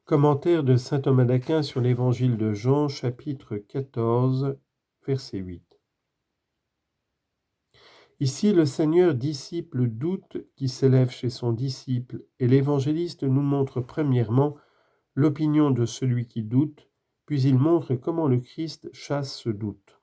Commentaire de saint Thomas d'Aquin sur l'évangile de Jean, chapitre 14, verset 8. Ici, le Seigneur dissipe le doute qui s'élève chez son disciple, et l'évangéliste nous montre premièrement l'opinion de celui qui doute, puis il montre comment le Christ chasse ce doute.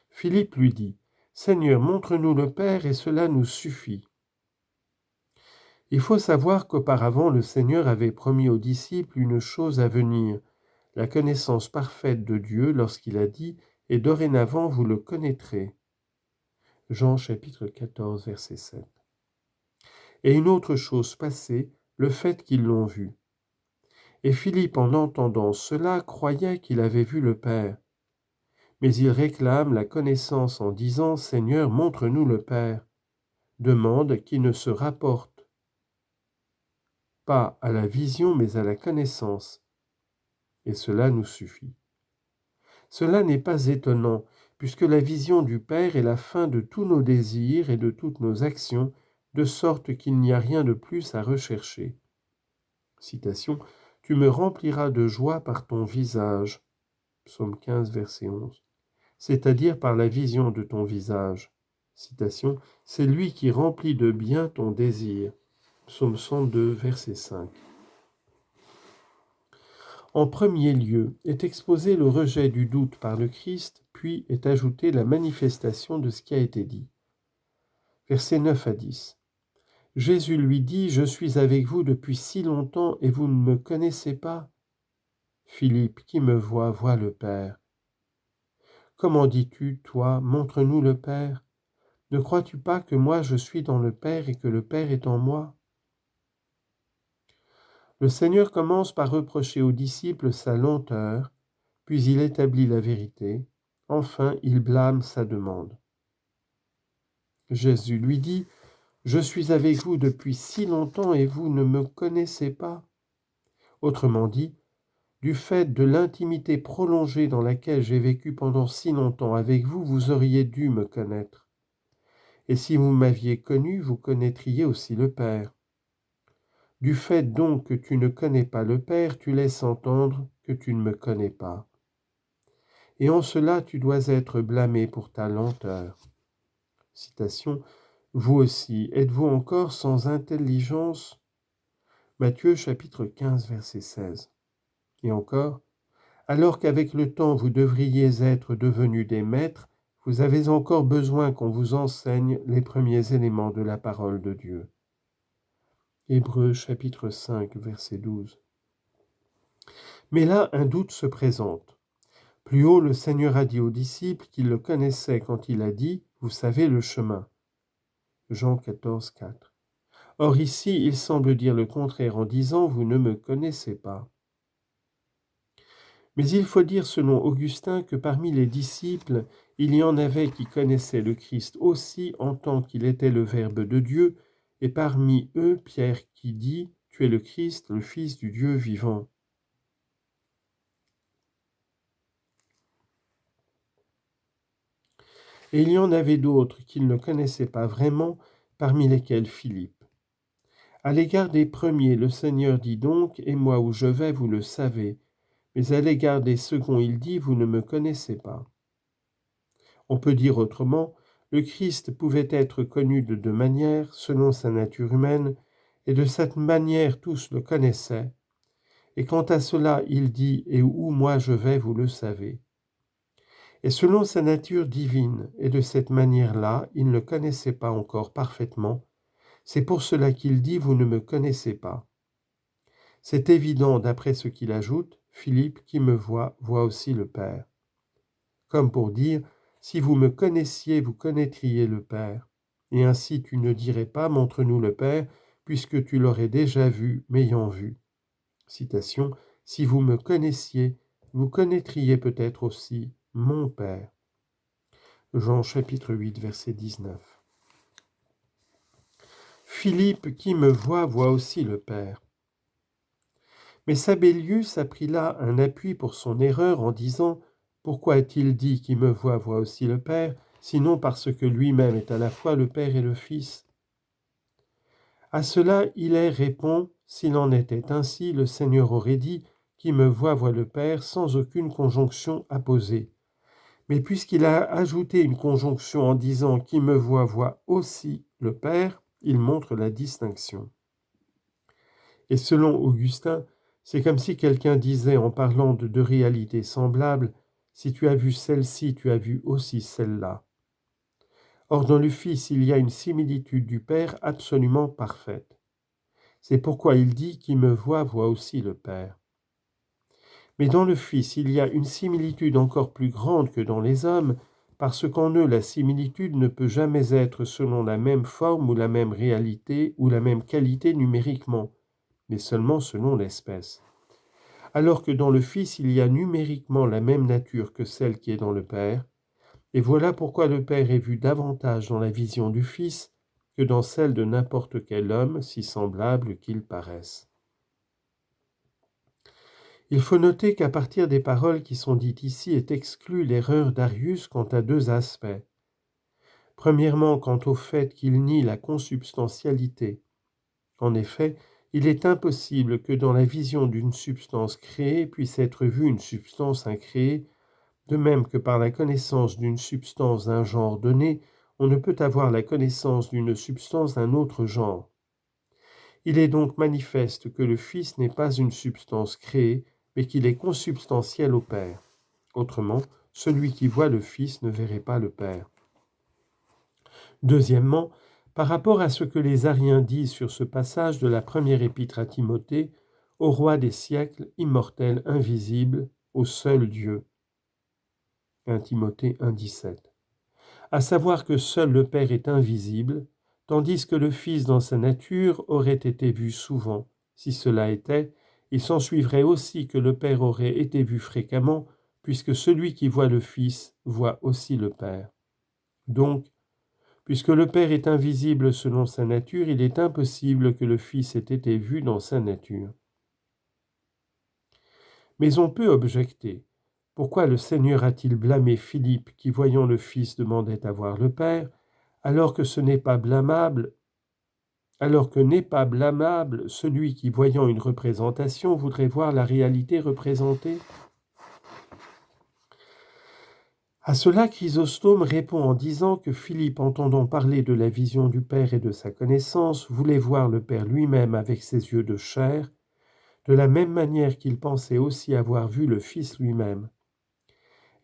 Philippe lui dit : « Seigneur, montre-nous le Père, et cela nous suffit. » Il faut savoir qu'auparavant, le Seigneur avait promis aux disciples une chose à venir, la connaissance parfaite de Dieu lorsqu'il a dit « Et dorénavant vous le connaîtrez ». Jean chapitre 14, verset 7. Et une autre chose passée, le fait qu'ils l'ont vu. Et Philippe, en entendant cela, croyait qu'il avait vu le Père. Mais il réclame la connaissance en disant « Seigneur, montre-nous le Père », demande qui ne se rapporte pas à la vision mais à la connaissance. Et cela nous suffit. Cela n'est pas étonnant, puisque la vision du Père est la fin de tous nos désirs et de toutes nos actions, de sorte qu'il n'y a rien de plus à rechercher. Citation : « Tu me rempliras de joie par ton visage » Psaume 15, verset 11. C'est-à-dire par la vision de ton visage. Citation : « C'est lui qui remplit de bien ton désir » Psaume 102, verset 5. En premier lieu est exposé le rejet du doute par le Christ, puis est ajoutée la manifestation de ce qui a été dit. Versets 9 à 10. Jésus lui dit : « Je suis avec vous depuis si longtemps et vous ne me connaissez pas. Philippe, qui me voit, voit le Père. Comment dis-tu, toi, montre-nous le Père ? Ne crois-tu pas que moi je suis dans le Père et que le Père est en moi ?» Le Seigneur commence par reprocher aux disciples sa lenteur, puis il établit la vérité. Enfin, il blâme sa demande. Jésus lui dit : « Je suis avec vous depuis si longtemps et vous ne me connaissez pas. » Autrement dit, du fait de l'intimité prolongée dans laquelle j'ai vécu pendant si longtemps avec vous, vous auriez dû me connaître. Et si vous m'aviez connu, vous connaîtriez aussi le Père. Du fait donc que tu ne connais pas le Père, tu laisses entendre que tu ne me connais pas. Et en cela, tu dois être blâmé pour ta lenteur. Citation : « Vous aussi, êtes-vous encore sans intelligence ?» Matthieu chapitre 15, verset 16. Et encore : « Alors qu'avec le temps vous devriez être devenus des maîtres, vous avez encore besoin qu'on vous enseigne les premiers éléments de la parole de Dieu. » Hébreux chapitre 5, verset 12. Mais là, un doute se présente. Plus haut, le Seigneur a dit aux disciples qu'il le connaissait quand il a dit « Vous savez le chemin ». Jean 14, 4. Or ici, il semble dire le contraire en disant « Vous ne me connaissez pas ». Mais il faut dire selon Augustin que parmi les disciples, il y en avait qui connaissaient le Christ aussi en tant qu'il était le Verbe de Dieu, et parmi eux Pierre qui dit « Tu es le Christ, le Fils du Dieu vivant ». Et il y en avait d'autres qu'il ne connaissait pas vraiment, parmi lesquels Philippe. À l'égard des premiers, le Seigneur dit donc « Et moi où je vais, vous le savez ». Mais à l'égard des seconds, il dit « Vous ne me connaissez pas ». On peut dire autrement, le Christ pouvait être connu de deux manières, selon sa nature humaine, et de cette manière tous le connaissaient. Et quant à cela, il dit « Et où moi je vais, vous le savez ». Et selon sa nature divine, et de cette manière-là, il ne le connaissait pas encore parfaitement. C'est pour cela qu'il dit « Vous ne me connaissez pas ». C'est évident d'après ce qu'il ajoute « Philippe, qui me voit, voit aussi le Père ». Comme pour dire « Si vous me connaissiez, vous connaîtriez le Père ». Et ainsi tu ne dirais pas « Montre-nous le Père », puisque tu l'aurais déjà vu, m'ayant vu. Citation : « Si vous me connaissiez, vous connaîtriez peut-être aussi mon Père ». Jean chapitre 8, verset 19. Philippe, qui me voit, voit aussi le Père. Mais Sabellius a pris là un appui pour son erreur en disant « Pourquoi a-t-il dit qui me voit, voit aussi le Père, sinon parce que lui-même est à la fois le Père et le Fils ?» À cela, Hilaire répond, s'il en était ainsi, le Seigneur aurait dit, qui me voit voit le Père, sans aucune conjonction apposée. Mais puisqu'il a ajouté une conjonction en disant qui me voit aussi le Père, il montre la distinction. Et selon Augustin, c'est comme si quelqu'un disait en parlant de deux réalités semblables, si tu as vu celle-ci, tu as vu aussi celle-là. Or dans le Fils, il y a une similitude du Père absolument parfaite. C'est pourquoi il dit qui me voit aussi le Père. Mais dans le Fils, il y a une similitude encore plus grande que dans les hommes, parce qu'en eux, la similitude ne peut jamais être selon la même forme ou la même réalité ou la même qualité numériquement, mais seulement selon l'espèce. Alors que dans le Fils, il y a numériquement la même nature que celle qui est dans le Père, et voilà pourquoi le Père est vu davantage dans la vision du Fils que dans celle de n'importe quel homme, si semblable qu'il paraisse. Il faut noter qu'à partir des paroles qui sont dites ici est exclue l'erreur d'Arius quant à deux aspects. Premièrement, quant au fait qu'il nie la consubstantialité. En effet, il est impossible que dans la vision d'une substance créée puisse être vue une substance incréée, de même que par la connaissance d'une substance d'un genre donné, on ne peut avoir la connaissance d'une substance d'un autre genre. Il est donc manifeste que le Fils n'est pas une substance créée, mais qu'il est consubstantiel au Père. Autrement, celui qui voit le Fils ne verrait pas le Père. Deuxièmement, par rapport à ce que les Ariens disent sur ce passage de la première épître à Timothée, au roi des siècles, immortel, invisible, au seul Dieu. 1 Timothée 1,17. À savoir que seul le Père est invisible, tandis que le Fils dans sa nature aurait été vu souvent. Si cela était, il s'ensuivrait aussi que le Père aurait été vu fréquemment, puisque celui qui voit le Fils voit aussi le Père. Donc, puisque le Père est invisible selon sa nature, il est impossible que le Fils ait été vu dans sa nature. Mais on peut objecter. Pourquoi le Seigneur a-t-il blâmé Philippe qui, voyant le Fils, demandait à voir le Père, alors que n'est pas blâmable celui qui, voyant une représentation, voudrait voir la réalité représentée? À cela, Chrysostome répond en disant que Philippe, entendant parler de la vision du Père et de sa connaissance, voulait voir le Père lui-même avec ses yeux de chair, de la même manière qu'il pensait aussi avoir vu le Fils lui-même.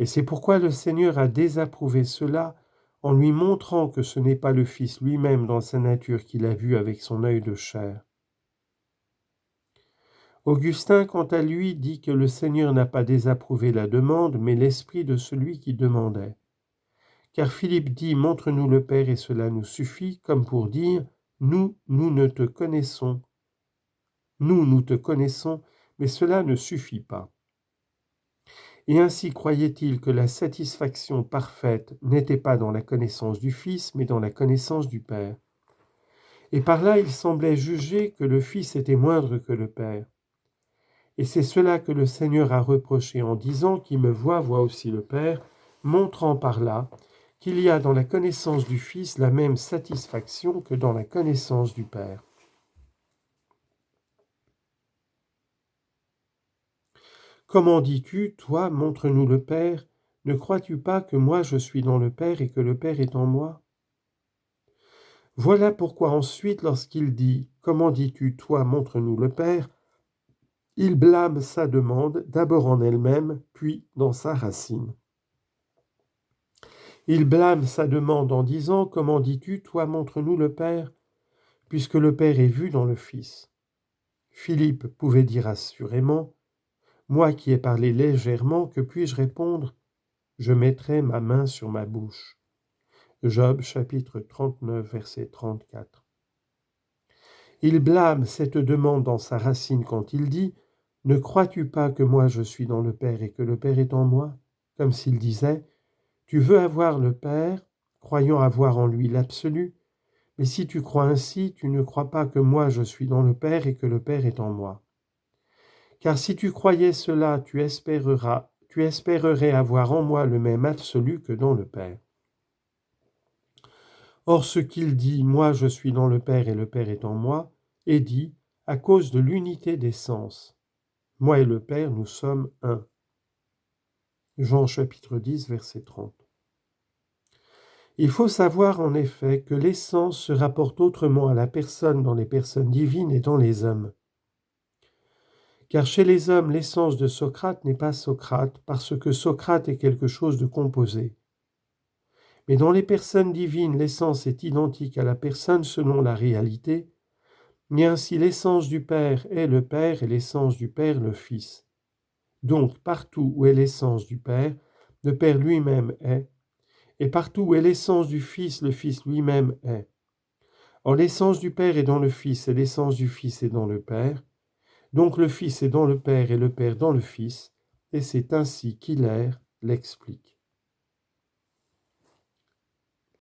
Et c'est pourquoi le Seigneur a désapprouvé cela en lui montrant que ce n'est pas le Fils lui-même dans sa nature qu'il a vu avec son œil de chair. Augustin, quant à lui, dit que le Seigneur n'a pas désapprouvé la demande, mais l'esprit de celui qui demandait. Car Philippe dit « Montre-nous le Père et cela nous suffit », comme pour dire « Nous te connaissons, mais cela ne suffit pas. » Et ainsi croyait-il que la satisfaction parfaite n'était pas dans la connaissance du Fils, mais dans la connaissance du Père. Et par là, il semblait juger que le Fils était moindre que le Père. Et c'est cela que le Seigneur a reproché en disant « Qui me voit aussi le Père », montrant par là qu'il y a dans la connaissance du Fils la même satisfaction que dans la connaissance du Père. Comment dis-tu, toi, montre-nous le Père, ne crois-tu pas que moi je suis dans le Père et que le Père est en moi? Voilà pourquoi ensuite, lorsqu'il dit « Comment dis-tu, toi, montre-nous le Père », il blâme sa demande d'abord en elle-même, puis dans sa racine. Il blâme sa demande en disant « Comment dis-tu, toi, montre-nous le Père », puisque le Père est vu dans le Fils. Philippe pouvait dire assurément « Moi qui ai parlé légèrement, que puis-je répondre? Je mettrai ma main sur ma bouche. » Job chapitre 39, verset 34. Il blâme cette demande dans sa racine quand il dit « Ne crois-tu pas que moi je suis dans le Père et que le Père est en moi ?» Comme s'il disait « Tu veux avoir le Père, croyant avoir en lui l'absolu, mais si tu crois ainsi, tu ne crois pas que moi je suis dans le Père et que le Père est en moi. Car si tu croyais cela, tu espérerais avoir en moi le même absolu que dans le Père. » Or ce qu'il dit « moi je suis dans le Père et le Père est en moi » est dit à cause de l'unité d'essence. Moi et le Père, nous sommes un. Jean chapitre 10, verset 30. Il faut savoir en effet que l'essence se rapporte autrement à la personne dans les personnes divines et dans les hommes. Car chez les hommes, l'essence de Socrate n'est pas Socrate, parce que Socrate est quelque chose de composé. Mais dans les personnes divines, l'essence est identique à la personne selon la réalité, et ainsi l'essence du Père est le Père et l'essence du Père le Fils. Donc, partout où est l'essence du Père, le Père lui-même est, et partout où est l'essence du Fils, le Fils lui-même est. Or, l'essence du Père est dans le Fils, et l'essence du Fils est dans le Père. Donc, le Fils est dans le Père, et le Père dans le Fils, et c'est ainsi qu'Hilaire l'explique.